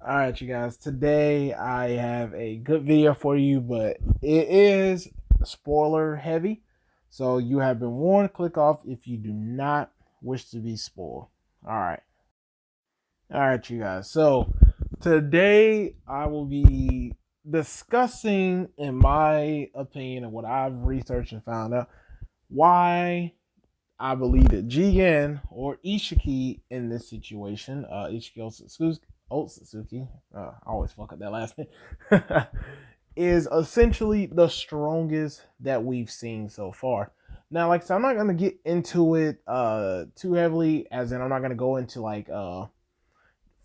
All right, you guys. Today I have a good video for you, but it is spoiler heavy. So you have been warned. Click off if you do not wish to be spoiled. All right. All right, you guys. So today I will be discussing, in my opinion, and what I've researched and found out, why I believe that Jigen or Ishiki in this situation, Ishiki Otsutsuki, I always fuck up that last name, is essentially the strongest that we've seen so far. Now, like I said, I'm not gonna get into it too heavily, as in I'm not gonna go into like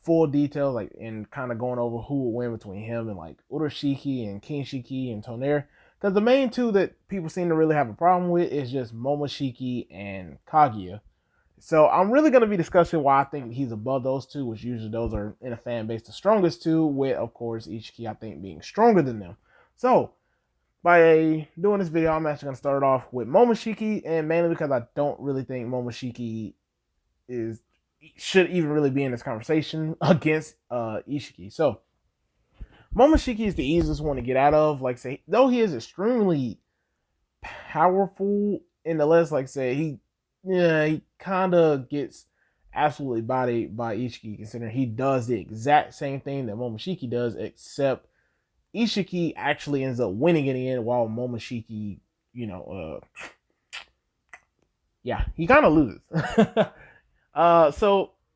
full details, like and kind of going over who would win between him and like Urashiki and Kinshiki and Tonnerre. Because the main two that people seem to really have a problem with is just Momoshiki and Kaguya. So I'm really going to be discussing why I think he's above those two, which usually those are in a fan base the strongest two, with of course Ishiki I think being stronger than them. So by doing this video, I'm actually going to start off with Momoshiki, and mainly because I don't really think Momoshiki is should even really be in this conversation against Ishiki. So Momoshiki is the easiest one to get out of. Like say, though he is extremely powerful in the less, like say he kind of gets absolutely bodied by Ishiki, considering he does the exact same thing that Momoshiki does, except Ishiki actually ends up winning in the end, while Momoshiki, yeah, he kind of loses.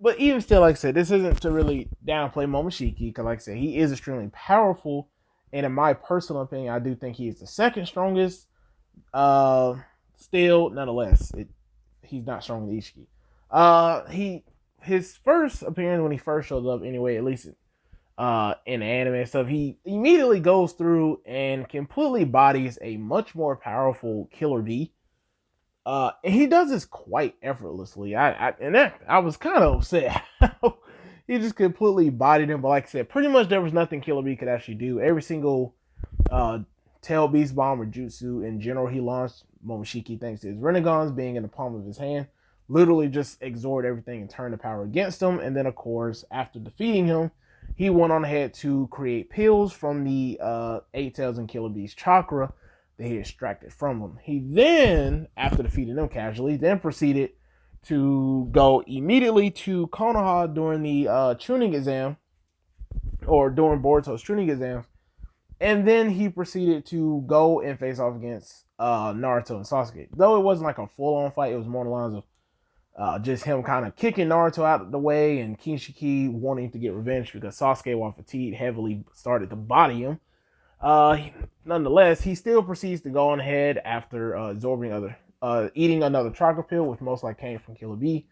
But even still, like I said, this isn't to really downplay Momoshiki, because like I said, he is extremely powerful, and in my personal opinion, I do think he is the second strongest. Still, nonetheless, he's not stronger than Ishiki. His first appearance when he first shows up, anyway, at least in the anime and stuff, he immediately goes through and completely bodies a much more powerful Killer Bee. And he does this quite effortlessly. I was kind of upset. He just completely bodied him. But like I said, pretty much there was nothing Killer Bee could actually do. Every single tail beast bomb or jutsu in general he launched, Momoshiki, thanks to his renegons being in the palm of his hand, literally just exhort everything and turn the power against him. And then of course, after defeating him, he went on ahead to create pills from the eight tails and Killer Bee's chakra that he extracted from him. He then, after defeating them casually, then proceeded to go immediately to Konoha during the tuning exam, or during Boruto's tuning exam, and then he proceeded to go and face off against Naruto and Sasuke. Though it wasn't like a full-on fight, it was more on the lines of just him kind of kicking Naruto out of the way, and Kinshiki wanting to get revenge because Sasuke, while fatigued, heavily started to body him. Nonetheless, he still proceeds to go on ahead after eating another chakra pill, which most likely came from Killer Bee,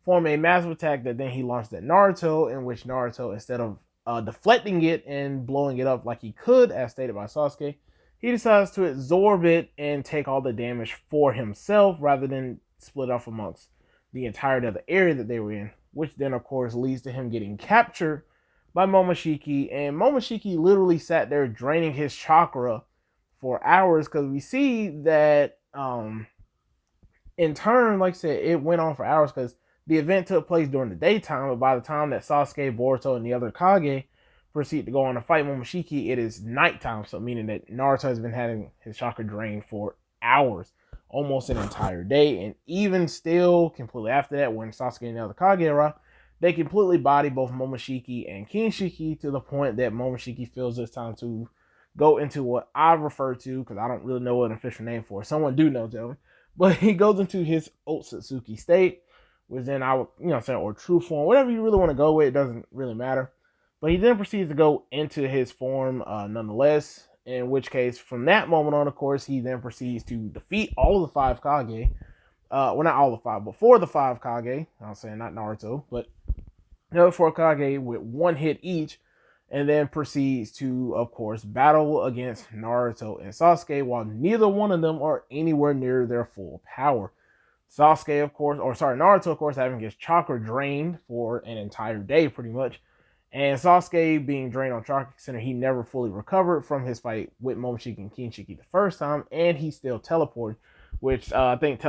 form a massive attack that then he launched at Naruto, in which Naruto, instead of deflecting it and blowing it up like he could, as stated by Sasuke, he decides to absorb it and take all the damage for himself rather than split off amongst the entirety of the area that they were in, which then of course leads to him getting captured by Momoshiki, and Momoshiki literally sat there draining his chakra for hours, because we see that in turn, like I said, it went on for hours because the event took place during the daytime, but by the time that Sasuke, Boruto, and the other Kage proceed to go on to fight Momoshiki, it is nighttime, so meaning that Naruto has been having his chakra drained for hours, almost an entire day, and even still, completely after that, when Sasuke and the other Kage arrive, they completely body both Momoshiki and Kinshiki to the point that Momoshiki feels it's time to go into what I refer to, because I don't really know an official name for it. Someone do know, tell me. But he goes into his Otsutsuki state, which then I would, or true form, whatever you really want to go with, it doesn't really matter. But he then proceeds to go into his form nonetheless, in which case, from that moment on, of course, he then proceeds to defeat all of the five Kage. Well, not all the five, but four of the five Kage. I'm saying not Naruto, but the other four Kage with one hit each, and then proceeds to, of course, battle against Naruto and Sasuke, while neither one of them are anywhere near their full power. Naruto, of course, having his chakra drained for an entire day, pretty much, and Sasuke being drained on chakra, considering he never fully recovered from his fight with Momoshiki and Kinshiki the first time, and he still teleported, which I think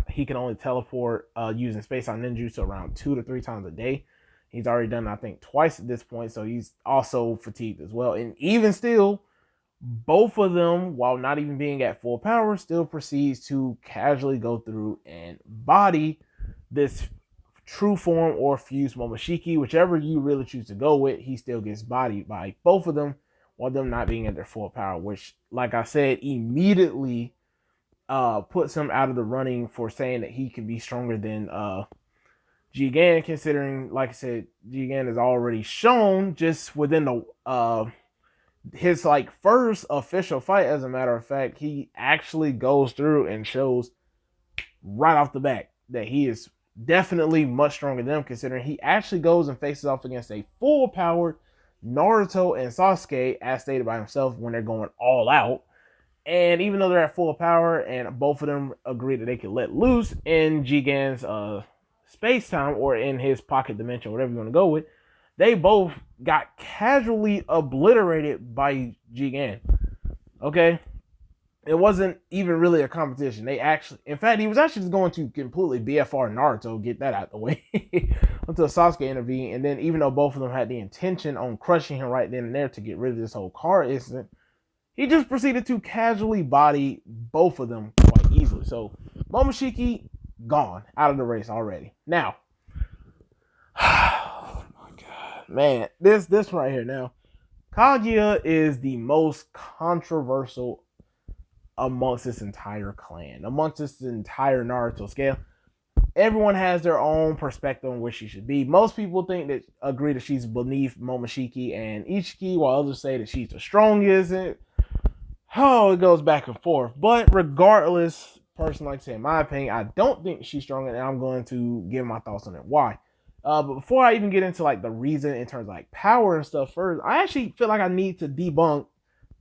he can only teleport using Space on Ninjutsu around 2 to 3 times a day. He's already done, I think, twice at this point, so he's also fatigued as well. And even still, both of them, while not even being at full power, still proceeds to casually go through and body this true form or fused Momoshiki, whichever you really choose to go with. He still gets bodied by both of them while them not being at their full power, which, like I said, immediately puts him out of the running for saying that he can be stronger than Jigen, considering, like I said, Jigen has already shown just within the his like first official fight. As a matter of fact, he actually goes through and shows right off the bat that he is definitely much stronger than them, considering he actually goes and faces off against a full powered Naruto and Sasuke, as stated by himself, when they're going all out. And even though they're at full power and both of them agree that they can let loose in Jigen's space time, or in his pocket dimension, whatever you want to go with, they both got casually obliterated by Jigen. Okay? It wasn't even really a competition. They actually, in fact, he was actually just going to completely BFR Naruto, get that out of the way, until Sasuke intervened. And then, even though both of them had the intention on crushing him right then and there to get rid of this whole car incident, he just proceeded to casually body both of them quite easily. So, Momoshiki, gone, out of the race already. Now, oh my god, man, this right here now, Kaguya is the most controversial amongst this entire clan, amongst this entire Naruto scale. Everyone has their own perspective on where she should be. Most people agree that she's beneath Momoshiki and Isshiki, while others say that she's the strongest. It goes back and forth. But regardless, personally, like I say, in my opinion, I don't think she's stronger, and I'm going to give my thoughts on it. Why? But before I even get into like the reason in terms of like power and stuff first, I actually feel like I need to debunk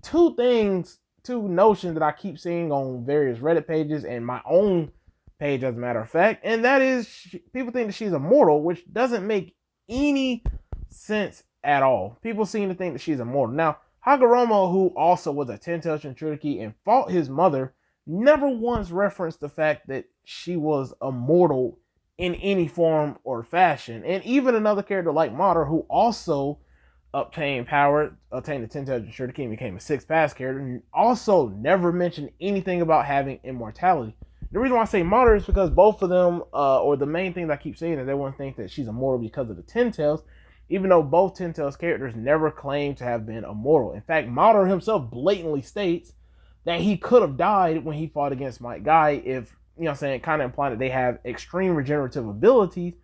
two notions that I keep seeing on various Reddit pages and my own page, as a matter of fact. And that is, people think that she's immortal, which doesn't make any sense at all. People seem to think that she's immortal. Now, Hagoromo, who also was a 10-tailed Shinchuriki and fought his mother, never once referenced the fact that she was immortal in any form or fashion. And even another character like Madara, who also obtained the 10-tailed Shinchuriki and became a 6-pass character, and also never mentioned anything about having immortality. The reason why I say Madara is because both of them, or the main thing that I keep saying, is everyone thinks that she's immortal because of the 10-tails, even though both 10-tails characters never claimed to have been immortal. In fact, Madara himself blatantly states that he could have died when he fought against Might Guy, if, you know what I'm saying, kind of implying that they have extreme regenerative abilities,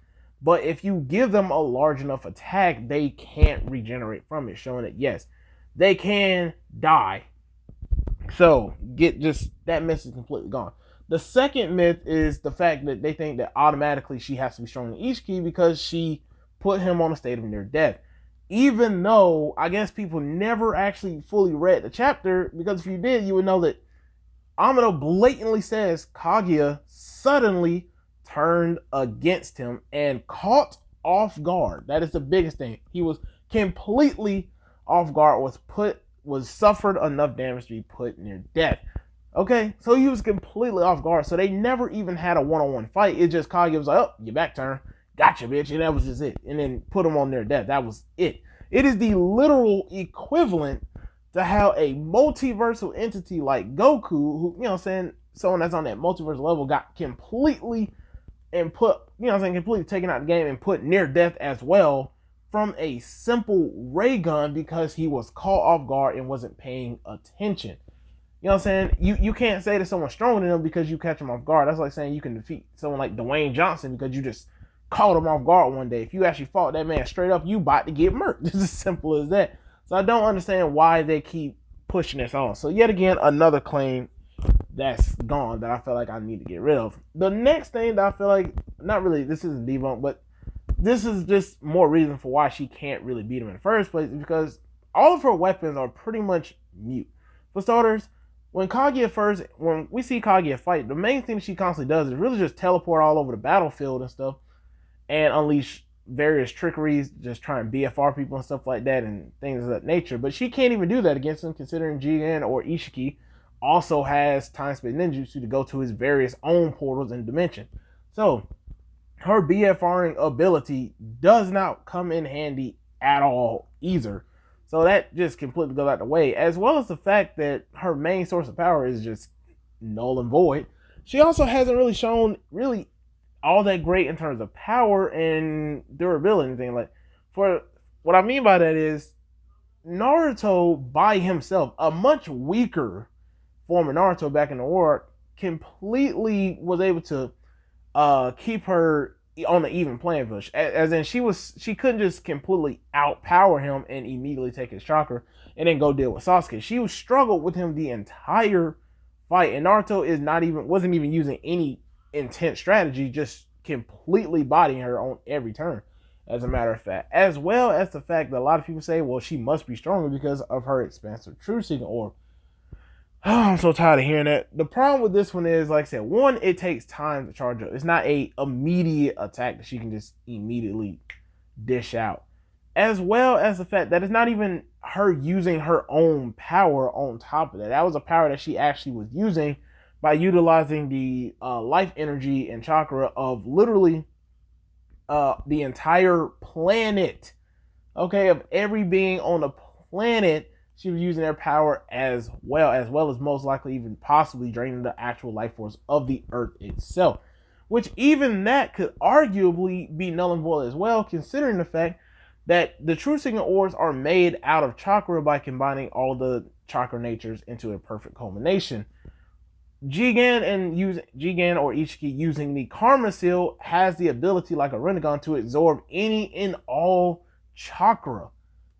but if you give them a large enough attack, they can't regenerate from it, showing that, yes, they can die. So, that myth is completely gone. The second myth is the fact that they think that automatically she has to be stronger than Isshiki because she put him on a state of near death. Even though, I guess people never actually fully read the chapter, because if you did, you would know that Amano blatantly says Kaguya suddenly turned against him and caught off guard. That is the biggest thing. He was completely off guard, suffered enough damage to be put near death. Okay, so he was completely off guard. So they never even had a one-on-one fight. It's just Kaguya was like, oh, your back turn. Gotcha, bitch. And that was just it. And then put him on near death. That was it. It is the literal equivalent to how a multiversal entity like Goku, who, you know what I'm saying, someone that's on that multiversal level, got completely and completely taken out of the game and put near death as well from a simple ray gun because he was caught off guard and wasn't paying attention. You know what I'm saying? You can't say that someone's stronger than them because you catch them off guard. That's like saying you can defeat someone like Dwayne Johnson because you just caught him off guard one day. If you actually fought that man straight up, you about to get murked. It's as simple as that. So I don't understand why they keep pushing this on. So yet again, another claim that's gone that I feel like I need to get rid of. The next thing that I feel like, not really, this isn't debunked, but this is just more reason for why she can't really beat him in the first place, is because all of her weapons are pretty much mute. For starters, when we see Kaguya fight, the main thing she constantly does is really just teleport all over the battlefield and stuff and unleash various trickeries, just try and BFR people and stuff like that and things of that nature. But she can't even do that against him, considering Jigen or Isshiki also has time space ninjutsu to go to his various own portals and dimension. So her BFRing ability does not come in handy at all either. So that just completely goes out the way, as well as the fact that her main source of power is just null and void. She also hasn't really shown really all that great in terms of power and durability and things like. For what I mean by that is Naruto by himself, a much weaker form of Naruto back in the war, completely was able to keep her on the even playing field. As in, she couldn't just completely outpower him and immediately take his chakra and then go deal with Sasuke. She was struggled with him the entire fight, and Naruto wasn't even using any intense strategy, just completely bodying her on every turn. As a matter of fact, as well as the fact that a lot of people say, well, she must be stronger because of her expansive truth seeking orb. Oh, I'm so tired of hearing that. The problem with this one is, like I said, one, it takes time to charge up. It's not a immediate attack that she can just immediately dish out. As well as the fact that it's not even her using her own power on top of that. That was a power that she actually was using by utilizing the life energy and chakra of literally the entire planet. Okay, of every being on the planet. She was using their power as well as most likely even possibly draining the actual life force of the earth itself. Which even that could arguably be null and void as well, considering the fact that the true signal orbs are made out of chakra by combining all the chakra natures into a perfect culmination. Jigen or Isshiki using the Karma Seal has the ability, like a Rinnegan, to absorb any and all chakra.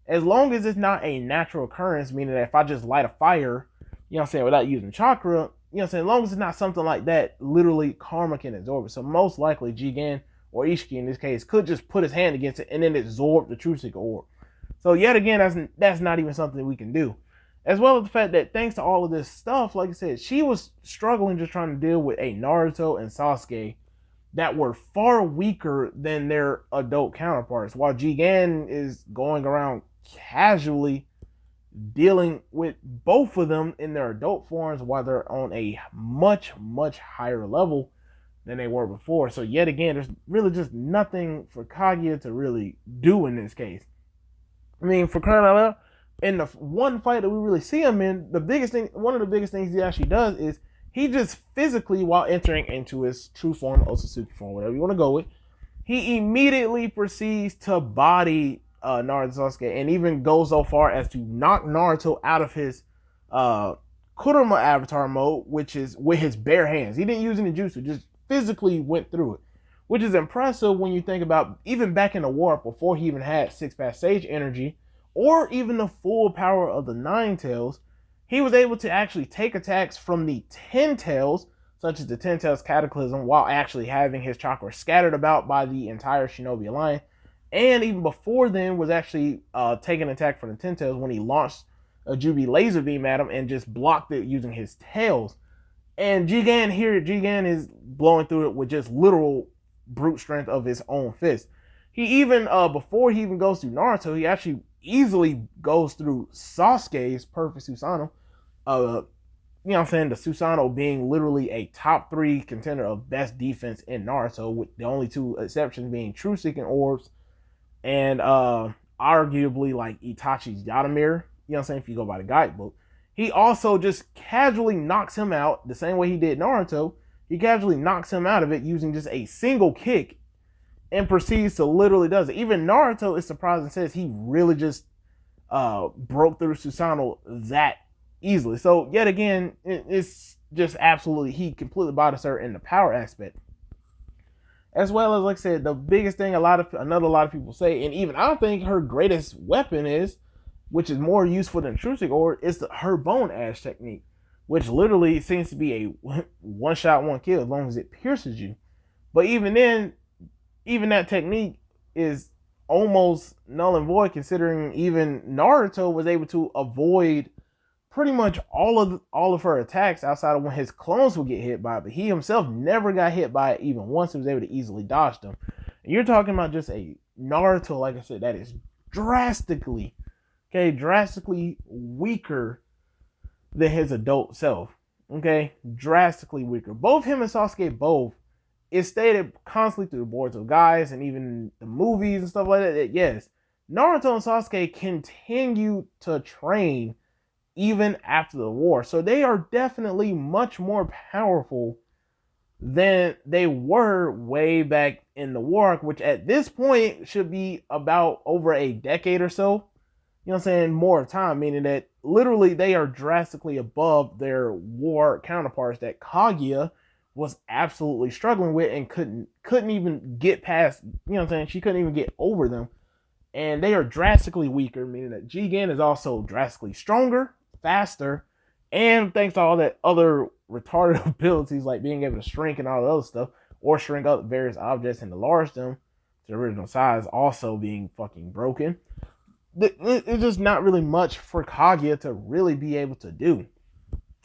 As long as it's not a natural occurrence, meaning that if I just light a fire, you know what I'm saying, without using chakra, you know what I'm saying, as long as it's not something like that, literally karma can absorb it. So most likely Jigen or Isshiki in this case could just put his hand against it and then absorb the True Seeker orb. So yet again, that's not even something we can do. As well as the fact that thanks to all of this stuff, like I said, she was struggling just trying to deal with a Naruto and Sasuke that were far weaker than their adult counterparts, while Jigen is going around casually dealing with both of them in their adult forms while they're on a much, much higher level than they were before. So yet again, there's really just nothing for Kaguya to really do in this case. I mean, for crying out loud, in the one fight that we really see him in, one of the biggest things he actually does is he just physically, while entering into his true form, Otsutsuki form, whatever you want to go with, he immediately proceeds to body Naruto Sasuke, and even goes so far as to knock Naruto out of his Kurama avatar mode, which is with his bare hands. He didn't use any jutsu, just physically went through it, which is impressive when you think about even back in the war, before he even had Six-Path Sage energy, or even the full power of the Nine Tails, he was able to actually take attacks from the Ten Tails, such as the Ten Tails Cataclysm, while actually having his chakra scattered about by the entire Shinobi Alliance. And even before then was actually taking an attack from the Ten Tails when he launched a Jubi laser beam at him and just blocked it using his tails. And Jigen is blowing through it with just literal brute strength of his own fist. He even, before he even goes through Naruto, he actually easily goes through Sasuke's perfect Susanoo. You know what I'm saying? The Susanoo being literally a top 3 contender of best defense in Naruto, with the only 2 exceptions being True Seeking Orbs and arguably like Itachi's Yatamir. You know what I'm saying? If you go by the guidebook. He also just casually knocks him out the same way he did Naruto. He casually knocks him out of it using just a single kick and proceeds to literally does it. Even Naruto is surprised and says he really just broke through Susanoo that easily. So yet again, it's just absolutely, he completely bodies her in the power aspect. As well as, like I said, the biggest thing a lot of people say, and even I think her greatest weapon is, which is more useful than True Seeker Orb, is her Bone Ash technique, which literally seems to be a one shot, one kill as long as it pierces you. But even then, even that technique is almost null and void, considering even Naruto was able to avoid pretty much all of her attacks outside of when his clones would get hit by it, but he himself never got hit by it even once. He was able to easily dodge them. And you're talking about just a Naruto, like I said, that is drastically weaker than his adult self. Okay, drastically weaker. Both him and Sasuke both it's stated constantly through the boards of guys and even the movies and stuff like that yes, Naruto and Sasuke continue to train even after the war. So they are definitely much more powerful than they were way back in the war, which at this point should be about over a decade or so. You know what I'm saying? More time, meaning that literally they are drastically above their war counterparts that Kaguya was absolutely struggling with and couldn't even get past, you know what I'm saying? She couldn't even get over them. And they are drastically weaker, meaning that Jigen is also drastically stronger, faster, and thanks to all that other retarded abilities like being able to shrink and all the other stuff, or shrink up various objects and enlarge them to the original size, also being fucking broken. It's just not really much for Kaguya to really be able to do.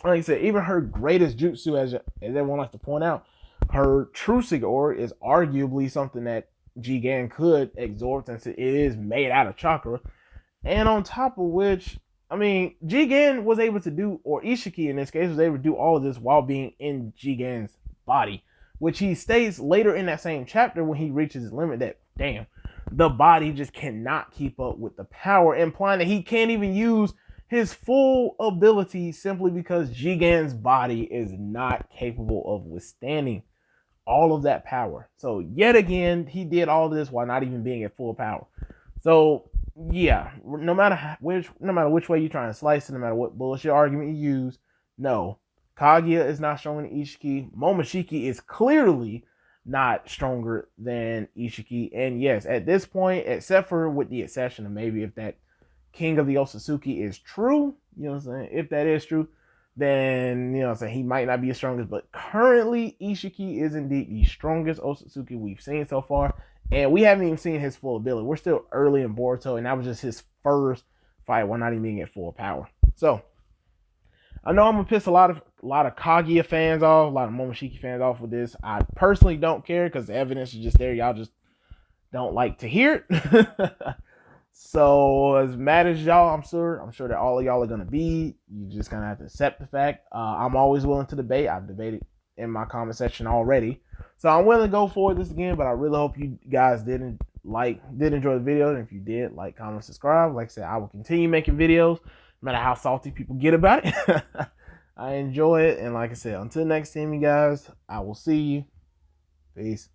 Like I said, even her greatest jutsu, as everyone likes to point out, her true Sigor is arguably something that Jigen could absorb since it is made out of chakra. And on top of which, I mean, Jigen was able to do, or Isshiki in this case, was able to do all of this while being in Jigen's body, which he states later in that same chapter when he reaches his limit that, damn, the body just cannot keep up with the power, implying that he can't even use his full ability simply because Jigen's body is not capable of withstanding all of that power. So yet again, he did all this while not even being at full power. So yeah, no matter which way you're trying to slice it, no matter what bullshit argument you use, no, Kaguya is not stronger than Isshiki. Momoshiki is clearly not stronger than Isshiki. And yes, at this point, except for with the exception of maybe if that King of the Otsutsuki is true, you know what I'm saying? If that is true, then, you know what I'm saying, he might not be the strongest. But currently, Isshiki is indeed the strongest Otsutsuki we've seen so far. And we haven't even seen his full ability. We're still early in Boruto, and that was just his first fight while not even being at full power. So, I know I'm going to piss a lot of Kaguya fans off, a lot of Momoshiki fans off with this. I personally don't care because the evidence is just there. Y'all just don't like to hear it. So as mad as y'all, I'm sure that all of y'all are gonna be. You just kind of have to accept the fact. I'm always willing to debate. I've debated in my comment section already, so I'm willing to go for this again. But I really hope you guys did enjoy the video. And if you did, like, comment, subscribe. Like I said, I will continue making videos, no matter how salty people get about it. I enjoy it, and like I said, until next time, you guys, I will see you. Peace.